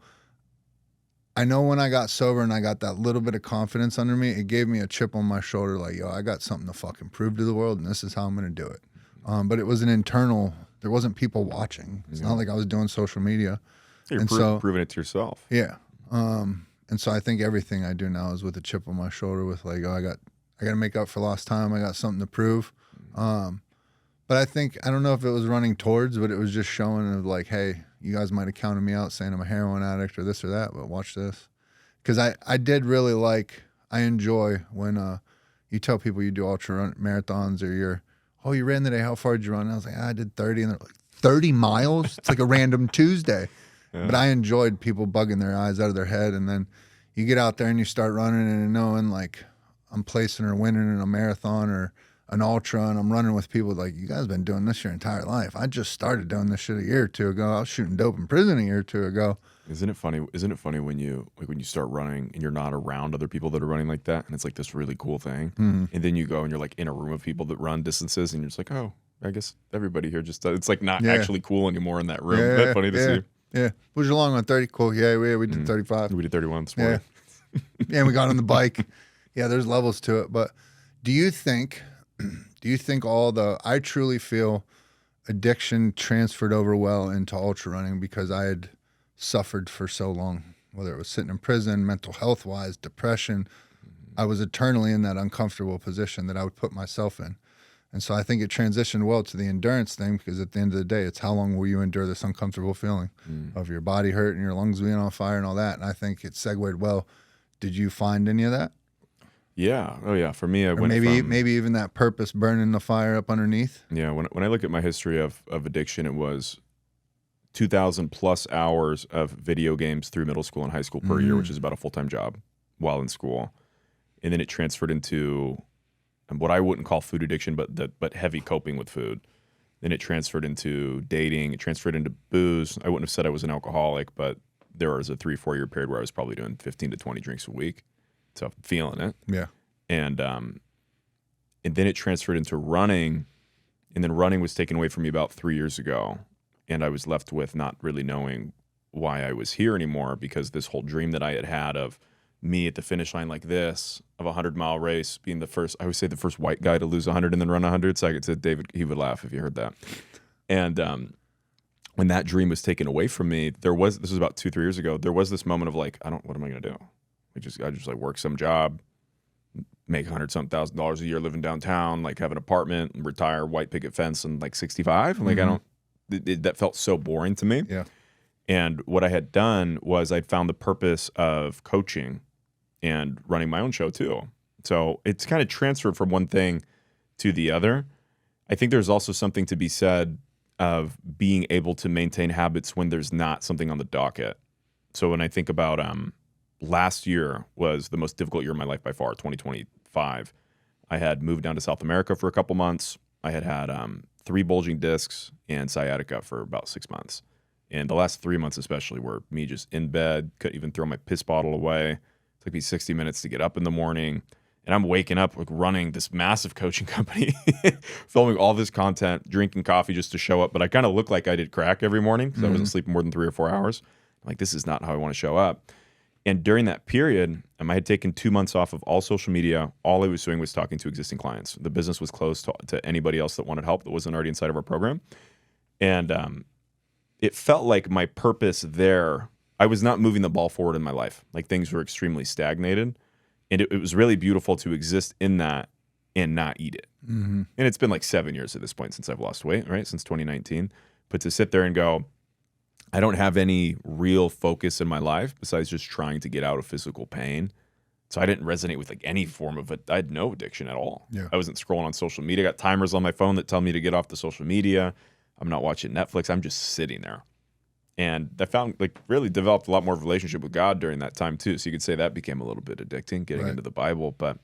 I know when I got sober and I got that little bit of confidence under me, it gave me a chip on my shoulder like, yo, I got something to fucking prove to the world, and this is how I'm going to do it. But it was an internal, there wasn't people watching. It's not like I was doing social media. You're proving it to yourself. Yeah. And so I think everything I do now is with a chip on my shoulder with like, oh, I got to make up for lost time. I got something to prove. But I think, I don't know if it was running towards, but it was just showing of like, hey, you guys might have counted me out saying I'm a heroin addict or this or that, but watch this. Because I did really I enjoy when you tell people you do ultra marathons or you ran today, how far did you run? And I was like, I did 30. And they're like, 30 miles? It's like a random Tuesday. Yeah. But I enjoyed people bugging their eyes out of their head. And then you get out there and you start running and knowing like I'm placing or winning in a marathon or an ultra, and I'm running with people like, you guys have been doing this your entire life. I just started doing this shit a year or two ago. I was shooting dope in prison a year or two ago. Isn't it funny when you start running and you're not around other people that are running like that, and it's like this really cool thing, and then you go and you're like in a room of people that run distances, and you're just like, oh, I guess everybody here just does. It's like not actually cool anymore in that room. Yeah, Isn't that funny to see? Yeah. Was you long on 30? Cool. Yeah, we did 35. We did 31 this morning. Yeah, and we got on the bike. Yeah, there's levels to it. But do you think I truly feel addiction transferred over well into ultra running because I had suffered for so long. whether it was sitting in prison, mental health wise, depression. I was eternally in that uncomfortable position that I would put myself in. And so I think it transitioned well to the endurance thing, because at the end of the day, it's how long will you endure this uncomfortable feeling of your body hurt and your lungs being on fire and all that. And I think it segued well. Did you find any of that? Yeah. Oh yeah. For me, I went maybe even that purpose burning the fire up underneath. Yeah. When I look at my history of addiction, it was 2,000 plus hours of video games through middle school and high school per year, which is about a full-time job while in school. And then it transferred into what I wouldn't call food addiction, but heavy coping with food. Then it transferred into dating. It transferred into booze. I wouldn't have said I was an alcoholic, but there was a 3-4 year period where I was probably doing 15 to 20 drinks a week. So feeling it. Yeah. And then it transferred into running, and then running was taken away from me about 3 years ago. And I was left with not really knowing why I was here anymore, because this whole dream that I had of me at the finish line like this, of a 100-mile race, being the first, I would say the first white guy to lose 100 and then run 100. So I could say David, he would laugh if you heard that. And when that dream was taken away from me, this was about 2-3 years ago, there was this moment of like, what am I going to do? I just like work some job, make $100,000 a year living downtown, like have an apartment, retire, white picket fence, and like 65. I'm like, that felt so boring to me. Yeah. And what I had done was I'd found the purpose of coaching and running my own show too. So it's kind of transferred from one thing to the other. I think there's also something to be said of being able to maintain habits when there's not something on the docket. So when I think about last year was the most difficult year of my life by far, 2025. I had moved down to South America for a couple months. I had 3 bulging discs and sciatica for about 6 months. And the last 3 months especially were me just in bed, couldn't even throw my piss bottle away. It took me 60 minutes to get up in the morning. And I'm waking up like running this massive coaching company, filming all this content, drinking coffee just to show up. But I kind of look like I did crack every morning because I wasn't sleeping more than 3 or 4 hours. I'm like, this is not how I want to show up. And during that period, I had taken 2 months off of all social media. All I was doing was talking to existing clients. The business was closed to anybody else that wanted help that wasn't already inside of our program. And it felt like my purpose there, I was not moving the ball forward in my life. Like things were extremely stagnated. And it was really beautiful to exist in that and not eat it. And it's been like 7 years at this point since I've lost weight, right? Since 2019. But to sit there and go, I don't have any real focus in my life besides just trying to get out of physical pain. So I didn't resonate with like any form of it. I had no addiction at all. Yeah. I wasn't scrolling on social media. I got timers on my phone that tell me to get off the social media. I'm not watching Netflix. I'm just sitting there. And I found like really developed a lot more of a relationship with God during that time too. So you could say that became a little bit addicting, getting into the Bible. But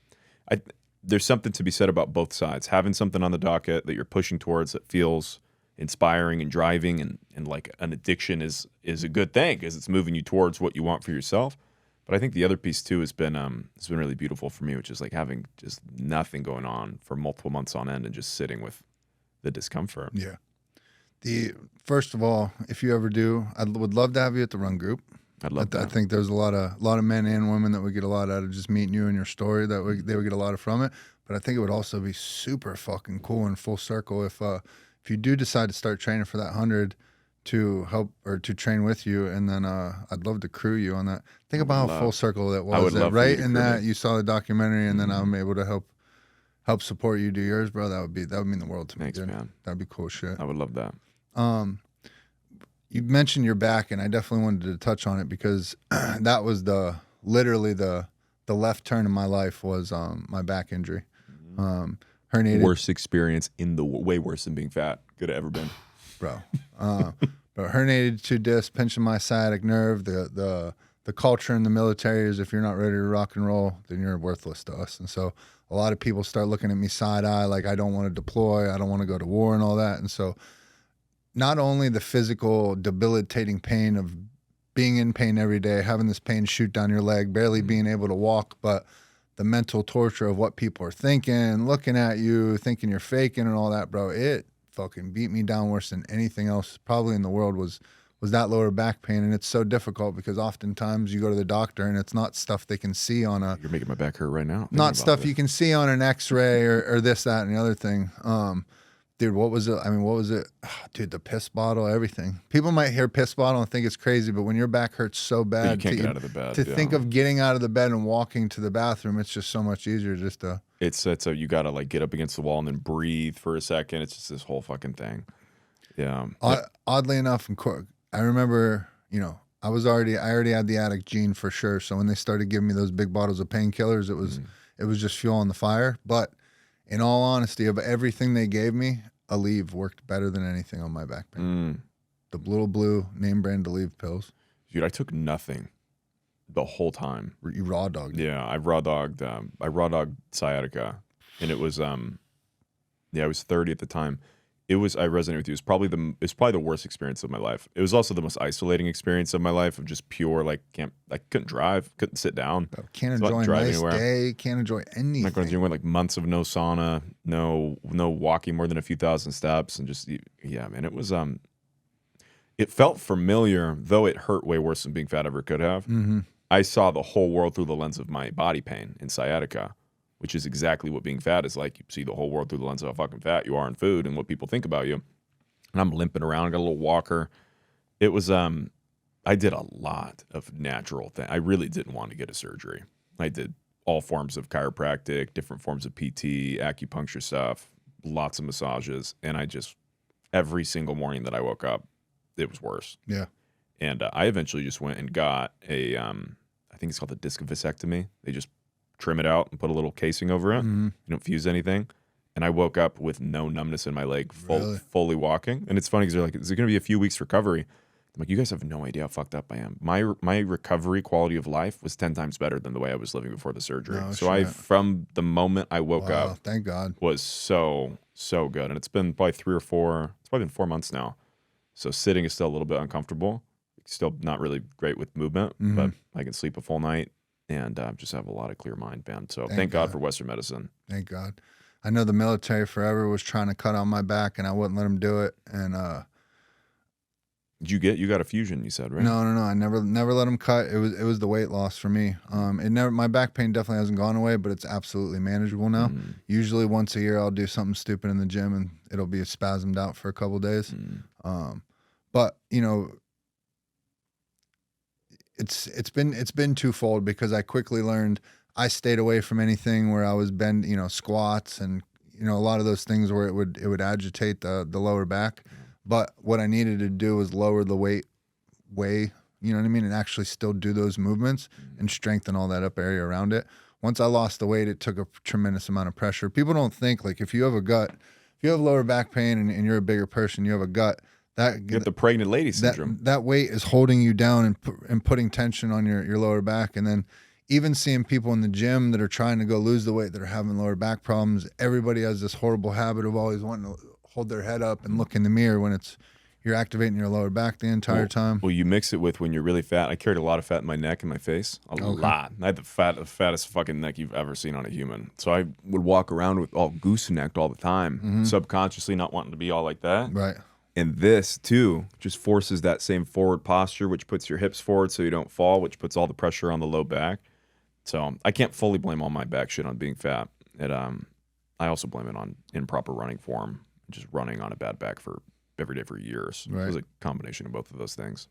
there's something to be said about both sides. Having something on the docket that you're pushing towards that feels inspiring and driving and like an addiction is a good thing because it's moving you towards what you want for yourself. But I think the other piece too has been really beautiful for me, which is like having just nothing going on for multiple months on end and just sitting with the discomfort. Yeah. First of all, if you ever do, I would love to have you at the run group. I'd love that. I think there's a lot of men and women that would get a lot out of just meeting you and your story. They would get a lot from it. But I think it would also be super fucking cool and full circle if you do decide to start training for that 100 to help or to train with you, and then I'd love to crew you on that. Think about how full circle that was. I would love right for you to in crew that me. you saw the documentary, and then I'm able to help support you do yours, bro. That would mean the world to me. Thanks, dude. man. That'd be cool shit. I would love that. You mentioned your back, and I definitely wanted to touch on it because that was literally the left turn in my life was my back injury. Herniated. Worst experience way worse than being fat could have ever been. Bro. But herniated 2 discs, pinching my sciatic nerve. The culture in the military is if you're not ready to rock and roll, then you're worthless to us. And so a lot of people start looking at me side eye like I don't want to deploy, I don't want to go to war and all that. And so not only the physical debilitating pain of being in pain every day, having this pain shoot down your leg, barely being able to walk, but the mental torture of what people are thinking, looking at you, thinking you're faking and all that, bro. It fucking beat me down worse than anything else probably in the world was that lower back pain. And it's so difficult because oftentimes you go to the doctor and it's not stuff they can see on a... You're making my back hurt right now. Not stuff you can see on an x-ray or this, that, and the other thing. Dude, what was it? I mean, what was it? Dude, the piss bottle, everything. People might hear piss bottle and think it's crazy, but when your back hurts so bad, you can't get out of the bed. To think of getting out of the bed and walking to the bathroom, it's just so much easier just to. It's a you gotta like get up against the wall and then breathe for a second. It's just this whole fucking thing. Yeah. Oddly enough, I remember, I already had the addict gene for sure. So when they started giving me those big bottles of painkillers, it was just fuel on the fire. But in all honesty, of everything they gave me, Aleve worked better than anything on my back pain. The little blue name brand Aleve pills. Dude, I took nothing the whole time. You raw dogged. Yeah, I raw dogged sciatica, and it was I was 30 at the time. I resonate with you. It's probably the worst experience of my life. It was also the most isolating experience of my life, of just pure I couldn't drive, couldn't sit down. Can't enjoy a nice day, can't enjoy anything. I'm not going to do like months of no sauna, no walking more than a few thousand steps, and just man, it was it felt familiar, though it hurt way worse than being fat ever could have. I saw the whole world through the lens of my body pain and sciatica, which is exactly what being fat is like. You see the whole world through the lens of how fucking fat you are in food and what people think about you. And I'm limping around. I got a little walker. It was, I did a lot of natural things. I really didn't want to get a surgery. I did all forms of chiropractic, different forms of PT, acupuncture stuff, lots of massages. And every single morning that I woke up, it was worse. Yeah. And I eventually just went and got I think it's called a disc vasectomy. They just trim it out and put a little casing over it. You don't fuse anything. And I woke up with no numbness in my leg, fully walking. And it's funny because they're like, is it going to be a few weeks recovery? I'm like, you guys have no idea how fucked up I am. My recovery quality of life was 10 times better than the way I was living before the surgery. From the moment I woke up, thank God, was so good. And it's been probably 4 months now. So sitting is still a little bit uncomfortable. Still not really great with movement, but I can sleep a full night. And just have a lot of clear mind, man. So thank God for Western medicine. Thank God. I know the military forever was trying to cut on my back, and I wouldn't let them do it. And you got a fusion? You said, right? No. I never let them cut. It was the weight loss for me. My back pain definitely hasn't gone away, but it's absolutely manageable now. Usually once a year I'll do something stupid in the gym, and it'll be spasmed out for a couple of days. But it's been twofold, because I quickly learned I stayed away from anything where I was squats and a lot of those things where it would agitate the lower back. But what I needed to do was lower the weight way, you know what I mean, and actually still do those movements and strengthen all that up area around it. Once I lost the weight, it took a tremendous amount of pressure. People don't think, like, if you have lower back pain and you're a bigger person, you have a gut. You get the pregnant lady syndrome. That weight is holding you down and putting tension on your lower back. And then even seeing people in the gym that are trying to go lose the weight that are having lower back problems, everybody has this horrible habit of always wanting to hold their head up and look in the mirror when you're activating your lower back the entire time. Well, you mix it with when you're really fat. I carried a lot of fat in my neck and my face. A lot. I had the fattest fucking neck you've ever seen on a human. So I would walk around with all goose-necked all the time, subconsciously not wanting to be all like that. Right. And this, too, just forces that same forward posture, which puts your hips forward so you don't fall, which puts all the pressure on the low back. So I can't fully blame all my back shit on being fat. I also blame it on improper running form, just running on a bad back for every day for years. Right. It was a combination of both of those things.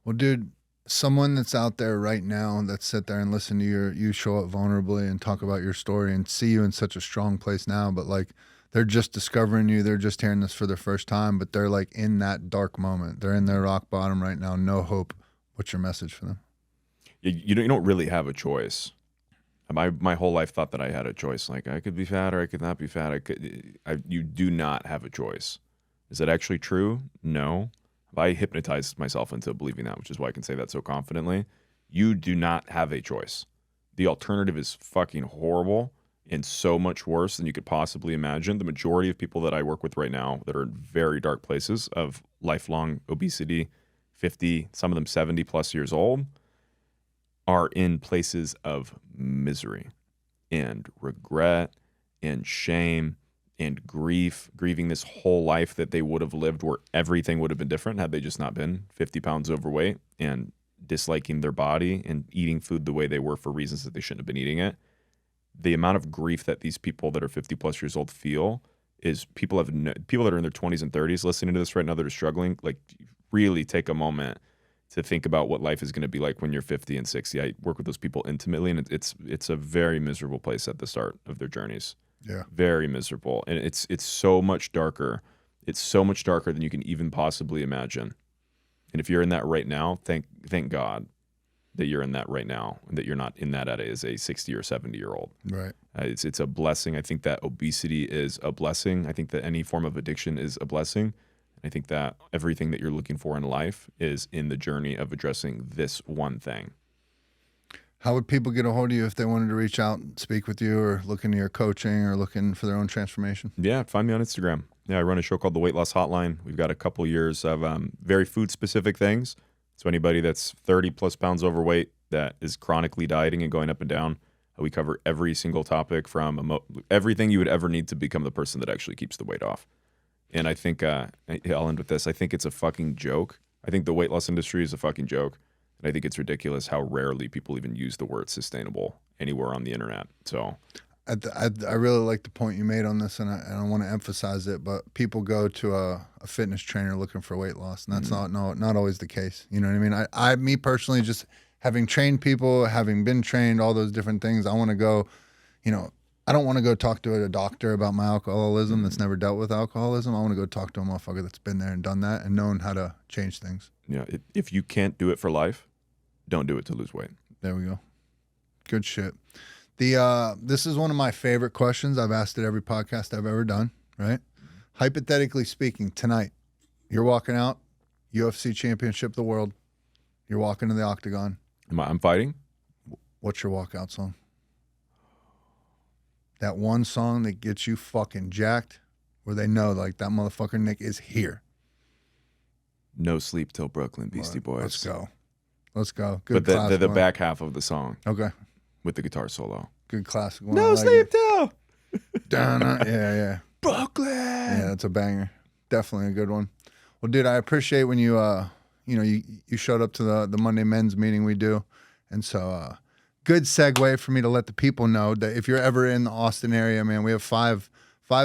Well, dude, someone that's out there right now that sit there and listen to you show up vulnerably and talk about your story and see you in such a strong place now, but like, they're just discovering you. They're just hearing this for the first time, but they're like in that dark moment. They're in their rock bottom right now. No hope. What's your message for them? You don't really have a choice. My whole life thought that I had a choice. Like, I could be fat or I could not be fat. You do not have a choice. Is that actually true? No. I hypnotized myself into believing that, which is why I can say that so confidently. You do not have a choice. The alternative is fucking horrible and so much worse than you could possibly imagine. The majority of people that I work with right now that are in very dark places of lifelong obesity, 50, some of them 70 plus years old, are in places of misery and regret and shame and grieving this whole life that they would have lived where everything would have been different had they just not been 50 pounds overweight and disliking their body and eating food the way they were for reasons that they shouldn't have been eating it. The amount of grief that these people that are 50 plus years old feel is people that are in their 20s and 30s listening to this right now that are struggling, like really take a moment to think about what life is going to be like when you're 50 and 60. I work with those people intimately, and it's a very miserable place at the start of their journeys. Yeah. Very miserable. And it's so much darker. It's so much darker than you can even possibly imagine. And if you're in that right now, thank God that you're in that right now, and that you're not in that as a 60 or 70-year-old. Right. It's a blessing. I think that obesity is a blessing. I think that any form of addiction is a blessing. I think that everything that you're looking for in life is in the journey of addressing this one thing. How would people get a hold of you if they wanted to reach out and speak with you, or look into your coaching, or looking for their own transformation? Yeah, find me on Instagram. Yeah, I run a show called The Weight Loss Hotline. We've got a couple years of very food-specific things. So anybody that's 30-plus pounds overweight that is chronically dieting and going up and down, we cover every single topic from everything you would ever need to become the person that actually keeps the weight off. And I think, I'll end with this, I think it's a fucking joke. I think the weight loss industry is a fucking joke. And I think it's ridiculous how rarely people even use the word sustainable anywhere on the internet. So I really like the point you made on this, and I want to emphasize it, but people go to a fitness trainer looking for weight loss, and that's not always the case. You know what I mean? Me personally, just having trained people, having been trained, all those different things, I want to go, I don't want to go talk to a doctor about my alcoholism that's never dealt with alcoholism. I want to go talk to a motherfucker that's been there and done that and known how to change things. Yeah, if you can't do it for life, don't do it to lose weight. There we go. Good shit. This is one of my favorite questions. I've asked it every podcast I've ever done, right? Hypothetically speaking, tonight, you're walking out, UFC championship of the world. You're walking to the octagon. I'm fighting? What's your walkout song? That one song that gets you fucking jacked, where they know, like, that motherfucker Nick is here. No Sleep Till Brooklyn, Beastie Boys. Let's go. Let's go. Good But classic the one. back half of the song. Okay. With the guitar solo. Good classic one. No Sleep Till Yeah. Brooklyn. Yeah, that's a banger. Definitely a good one. Well, dude, I appreciate when you showed up to the Monday men's meeting we do. And so good segue for me to let the people know that if you're ever in the Austin area, man, we have five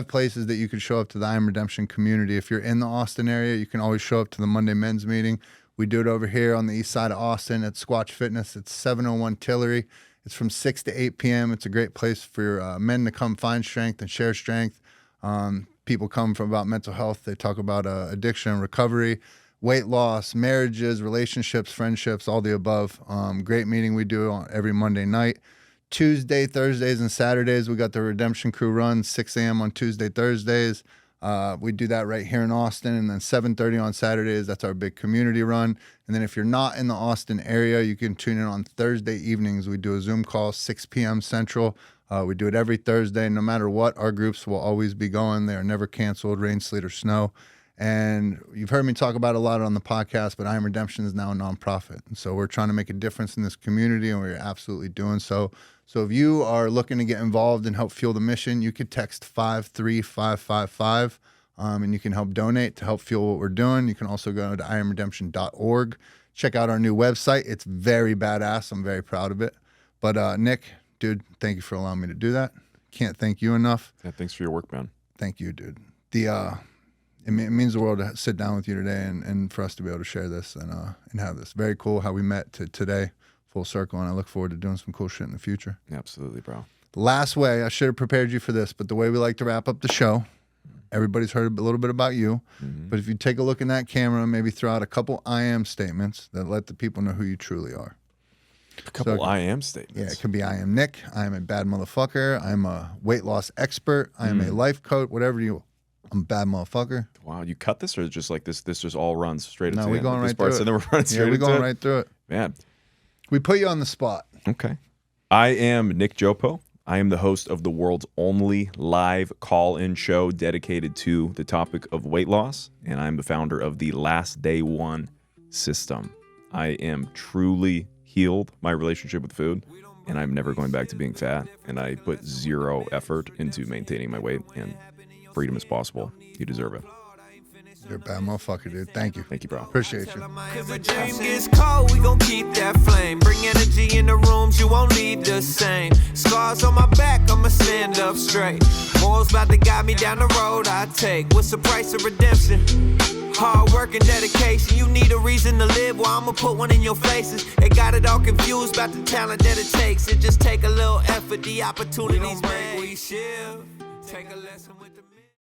places that you can show up to the I Am Redemption community. If you're in the Austin area, you can always show up to the Monday men's meeting. We do it over here on the east side of Austin at Squatch Fitness. It's 701 Tillery. It's from 6 to 8 p.m. It's a great place for men to come find strength and share strength. People come from about mental health. They talk about addiction and recovery, weight loss, marriages, relationships, friendships, all the above. Great meeting we do on every Monday night. Tuesday, Thursdays, and Saturdays, we got the Redemption Crew run, 6 a.m. on Tuesday, Thursdays. We do that right here in Austin, and then 7:30 on Saturdays. That's our big community run. And then if you're not in the Austin area, you can tune in on Thursday evenings. We do a Zoom call, 6 p.m. Central. We do it every Thursday. No matter what, our groups will always be going. They are never canceled, rain, sleet, or snow. And you've heard me talk about it a lot on the podcast, but I Am Redemption is now a nonprofit. And so we're trying to make a difference in this community, and we're absolutely doing so. So if you are looking to get involved and help fuel the mission, you could text 53555, and you can help donate to help fuel what we're doing. You can also go to iamredemption.org. Check out our new website. It's very badass. I'm very proud of it. But Nick, dude, thank you for allowing me to do that. Can't thank you enough. Yeah, thanks for your work, man. Thank you, dude. It means the world to sit down with you today and for us to be able to share this and have this. Very cool how we met today. Full circle, and I look forward to doing some cool shit in the future. Absolutely, bro. The last way, I should have prepared you for this, but the way we like to wrap up the show, everybody's heard a little bit about you, but if you take a look in that camera, maybe throw out a couple I am statements that let the people know who you truly are. A couple I am statements. Yeah, it could be I am Nick, I am a bad motherfucker, I'm a weight loss expert, I am a life coach, whatever I'm a bad motherfucker. Wow, you cut this, or is it just like this just all runs straight into No, we're going right through it. And then we're running straight we're going into right through it. Man. We put you on the spot. Okay. I am Nick Geoppo. I am the host of the world's only live call-in show dedicated to the topic of weight loss, and I'm the founder of the Last Day One system. I am truly healed my relationship with food, and I'm never going back to being fat, and I put zero effort into maintaining my weight, and freedom is possible. You deserve it. You're a bad motherfucker, dude. Thank you. Thank you, bro. Appreciate you. If a dream gets cold, we gon' keep that flame. Bring energy in the rooms, you won't leave the same. Scars on my back, I'ma stand up straight. Morals knows about to guide me down the road I take. What's the price of redemption? Hard work and dedication. You need a reason to live, well I'ma put one in your faces. They got it all confused about the talent that it takes. It just take a little effort, the opportunities, man. We shift. Take a lesson with the